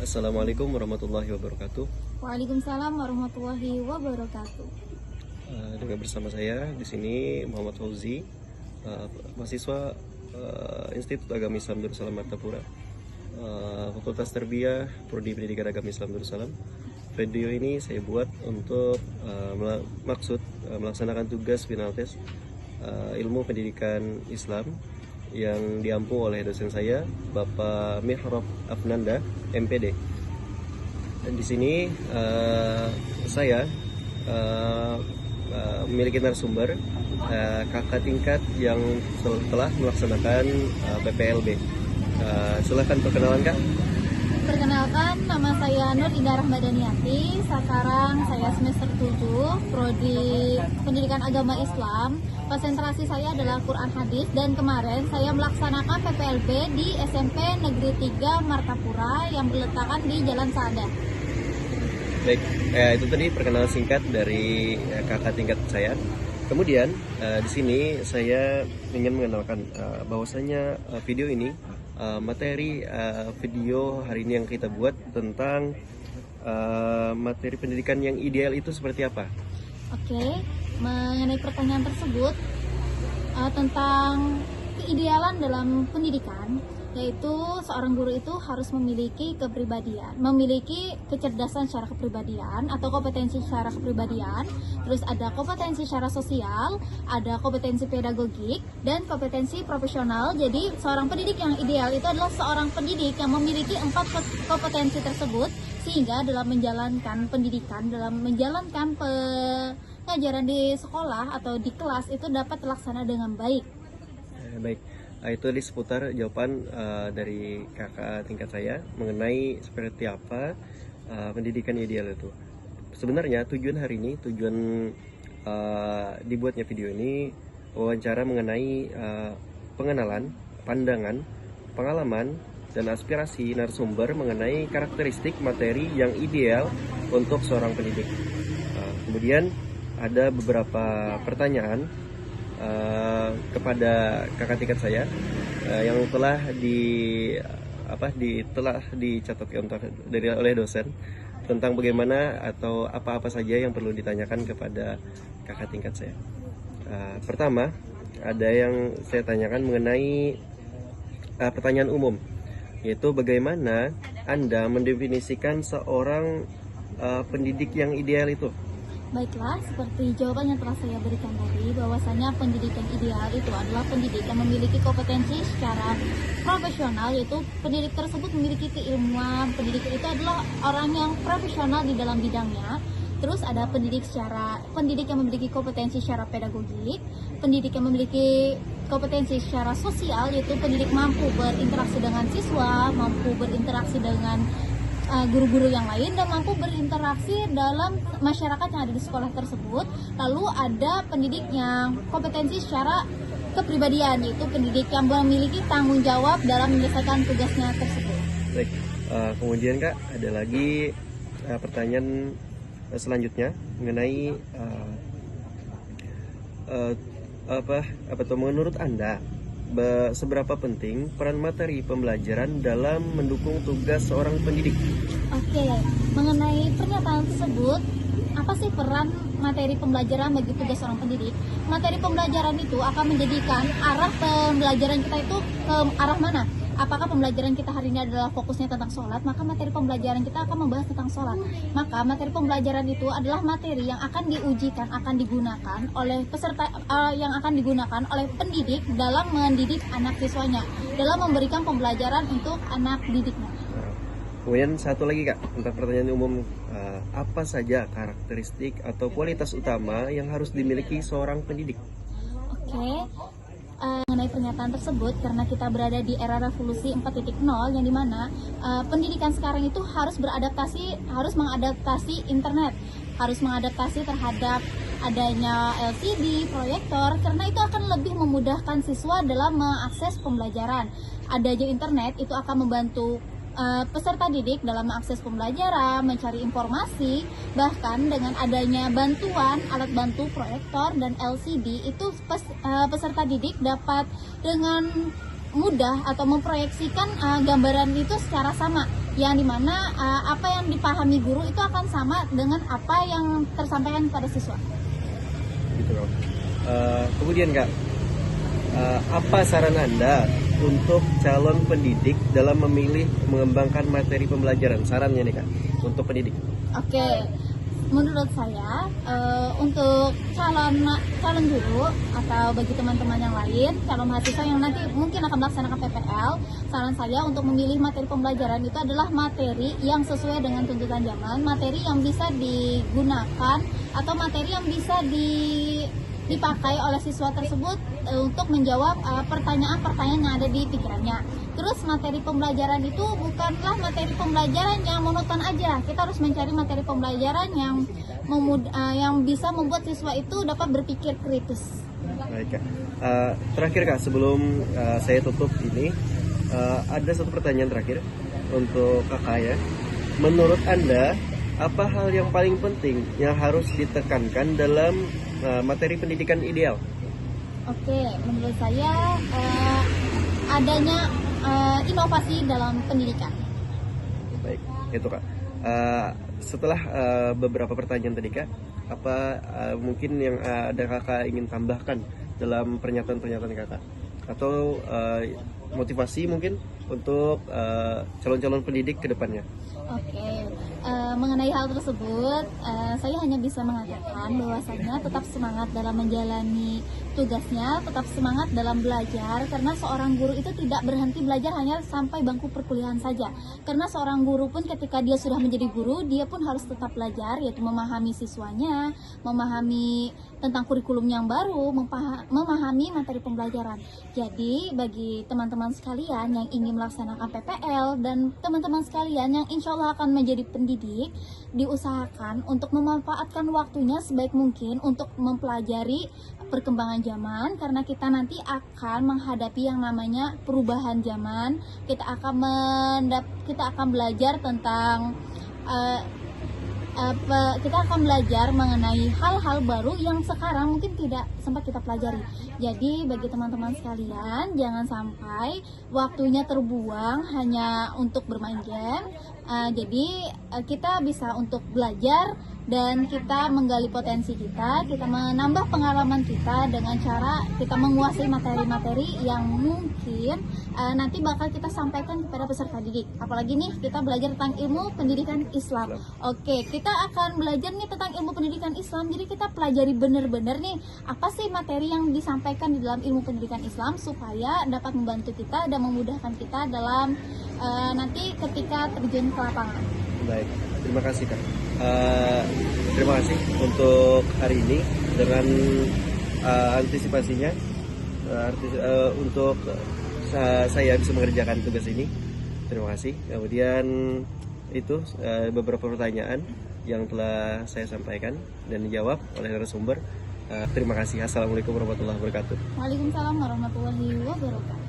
Assalamualaikum warahmatullahi wabarakatuh. Waalaikumsalam warahmatullahi wabarakatuh. Dengan bersama saya di sini Muhammad Fauzi, mahasiswa Institut Agama Islam Darussalam Martapura, Fakultas Tarbiyah Prodi Pendidikan Agama Islam Darussalam. Video ini saya buat untuk melaksanakan tugas final tes ilmu pendidikan Islam yang diampu oleh dosen saya, Bapak Mihrab Afnanda, MPD. Dan di sini saya memiliki narasumber kakak tingkat yang telah melaksanakan PPLB. Silahkan perkenalan, Kak. Perkenalkan, nama saya Nur Indah Rahmadaniati. Sekarang saya semester 7, Prodi Pendidikan Agama Islam. Konsentrasi saya adalah Quran Hadis, dan kemarin saya melaksanakan PPLB di SMP Negeri 3 Martapura yang berletakan di Jalan Saada. Baik, itu tadi perkenalan singkat dari kakak tingkat saya. Kemudian di sini saya ingin mengenalkan bahwasanya video ini materi video hari ini yang kita buat tentang materi pendidikan yang ideal itu seperti apa. Oke, mengenai pertanyaan tersebut tentang keidealan dalam pendidikan, yaitu seorang guru itu harus memiliki kepribadian, memiliki kecerdasan secara kepribadian atau kompetensi secara kepribadian, terus ada kompetensi secara sosial, ada kompetensi pedagogik, dan kompetensi profesional. Jadi seorang pendidik yang ideal itu adalah seorang pendidik yang memiliki 4 kompetensi tersebut, sehingga dalam menjalankan pendidikan, dalam menjalankan pengajaran di sekolah atau di kelas itu dapat terlaksana dengan baik. Baik. Itu di seputar jawaban dari kakak tingkat saya mengenai seperti apa pendidikan ideal itu. Sebenarnya tujuan hari ini, tujuan dibuatnya video ini wawancara mengenai pengenalan, pandangan, pengalaman, dan aspirasi narasumber mengenai karakteristik materi yang ideal untuk seorang pendidik. Kemudian ada beberapa pertanyaan kepada kakak tingkat saya yang telah dicatatkan oleh dosen tentang bagaimana atau apa-apa saja yang perlu ditanyakan kepada kakak tingkat saya. Pertama, ada yang saya tanyakan mengenai pertanyaan umum, yaitu bagaimana Anda mendefinisikan seorang pendidik yang ideal itu. Baiklah, seperti jawaban yang telah saya berikan tadi, bahwasanya pendidikan ideal itu adalah pendidik yang memiliki kompetensi secara profesional, yaitu pendidik tersebut memiliki keilmuan, pendidik itu adalah orang yang profesional di dalam bidangnya. Terus ada pendidik yang memiliki kompetensi secara pedagogik, pendidik yang memiliki kompetensi secara sosial, yaitu pendidik mampu berinteraksi dengan siswa, mampu berinteraksi dengan guru-guru yang lain, dan mampu berinteraksi dalam masyarakat yang ada di sekolah tersebut. Lalu ada pendidik yang kompetensi secara kepribadian, yaitu pendidik yang memiliki tanggung jawab dalam menyelesaikan tugasnya tersebut. Baik, kemudian Kak, ada lagi pertanyaan selanjutnya mengenai menurut Anda seberapa penting peran materi pembelajaran dalam mendukung tugas seorang pendidik? Oke, mengenai pernyataan tersebut, apa sih peran materi pembelajaran bagi tugas seorang pendidik? Materi pembelajaran itu akan menjadikan arah pembelajaran kita itu ke arah mana? Apakah pembelajaran kita hari ini adalah fokusnya tentang sholat, maka materi pembelajaran kita akan membahas tentang sholat. Maka materi pembelajaran itu adalah materi yang akan diujikan, akan digunakan oleh peserta, yang akan digunakan oleh pendidik dalam mendidik anak siswanya, dalam memberikan pembelajaran untuk anak didiknya. Kemudian satu lagi Kak, tentang pertanyaan umum, apa saja karakteristik atau kualitas utama yang harus dimiliki seorang pendidik? Oke. Mengenai pernyataan tersebut, karena kita berada di era revolusi 4.0 yang dimana pendidikan sekarang itu harus mengadaptasi internet, harus mengadaptasi terhadap adanya LCD, proyektor, karena itu akan lebih memudahkan siswa dalam mengakses pembelajaran. Adanya internet itu akan membantu peserta didik dalam mengakses pembelajaran, mencari informasi, bahkan dengan adanya bantuan alat bantu proyektor dan LCD itu peserta didik dapat dengan mudah atau memproyeksikan gambaran itu secara sama yang dimana apa yang dipahami guru itu akan sama dengan apa yang tersampaikan kepada siswa. Gitu Kak. Kemudian Kak, apa saran Anda untuk calon pendidik dalam memilih mengembangkan materi pembelajaran? Sarannya nih Kak, untuk pendidik. Oke, menurut saya untuk calon guru atau bagi teman-teman yang lain, calon mahasiswa yang nanti mungkin akan melaksanakan PPL, saran saya untuk memilih materi pembelajaran itu adalah materi yang sesuai dengan tuntutan zaman, materi yang bisa digunakan atau materi yang bisa dipakai oleh siswa tersebut untuk menjawab pertanyaan-pertanyaan yang ada di pikirannya. Terus materi pembelajaran itu bukanlah materi pembelajaran yang monoton aja. Kita harus mencari materi pembelajaran yang bisa membuat siswa itu dapat berpikir kritis. Baik Kak. Terakhir Kak, sebelum saya tutup ini, ada satu pertanyaan terakhir untuk Kakak ya. Menurut Anda, apa hal yang paling penting yang harus ditekankan dalam materi pendidikan ideal? Oke, menurut saya adanya inovasi dalam pendidikan. Baik, itu Kak. Setelah beberapa pertanyaan tadi Kak, apa mungkin yang ada Kakak ingin tambahkan dalam pernyataan-pernyataan Kakak? Atau motivasi mungkin untuk calon-calon pendidik ke depannya? Oke, mengenai hal tersebut, saya hanya bisa mengatakan bahwasanya tetap semangat dalam menjalani tugasnya, tetap semangat dalam belajar, karena seorang guru itu tidak berhenti belajar hanya sampai bangku perkuliahan saja. Karena seorang guru pun ketika dia sudah menjadi guru, dia pun harus tetap belajar, yaitu memahami siswanya, memahami tentang kurikulum yang baru, memahami materi pembelajaran. Jadi bagi teman-teman sekalian yang ingin melaksanakan PPL dan teman-teman sekalian yang insya Allah akan menjadi pendidik, diusahakan untuk memanfaatkan waktunya sebaik mungkin untuk mempelajari perkembangan zaman, karena kita nanti akan menghadapi yang namanya perubahan zaman. Kita akan belajar tentang kita akan belajar mengenai hal-hal baru yang sekarang mungkin tidak sempat kita pelajari. Jadi bagi teman-teman sekalian, jangan sampai waktunya terbuang hanya untuk bermain game. Jadi kita bisa untuk belajar dan kita menggali potensi kita menambah pengalaman kita dengan cara kita menguasai materi-materi yang mungkin nanti bakal kita sampaikan kepada peserta didik. Apalagi nih kita belajar tentang ilmu pendidikan Islam. Oke, kita akan belajar nih tentang ilmu pendidikan Islam. Jadi kita pelajari benar-benar nih apa sih materi yang disampaikan di dalam ilmu pendidikan Islam supaya dapat membantu kita dan memudahkan kita dalam nanti ketika terjun ke lapangan. Baik, terima kasih Kak. Terima kasih untuk hari ini dengan antisipasinya untuk saya bisa mengerjakan tugas ini. Terima kasih. Kemudian itu beberapa pertanyaan yang telah saya sampaikan dan dijawab oleh narasumber. Terima kasih. Assalamualaikum warahmatullahi wabarakatuh. Waalaikumsalam warahmatullahi wabarakatuh.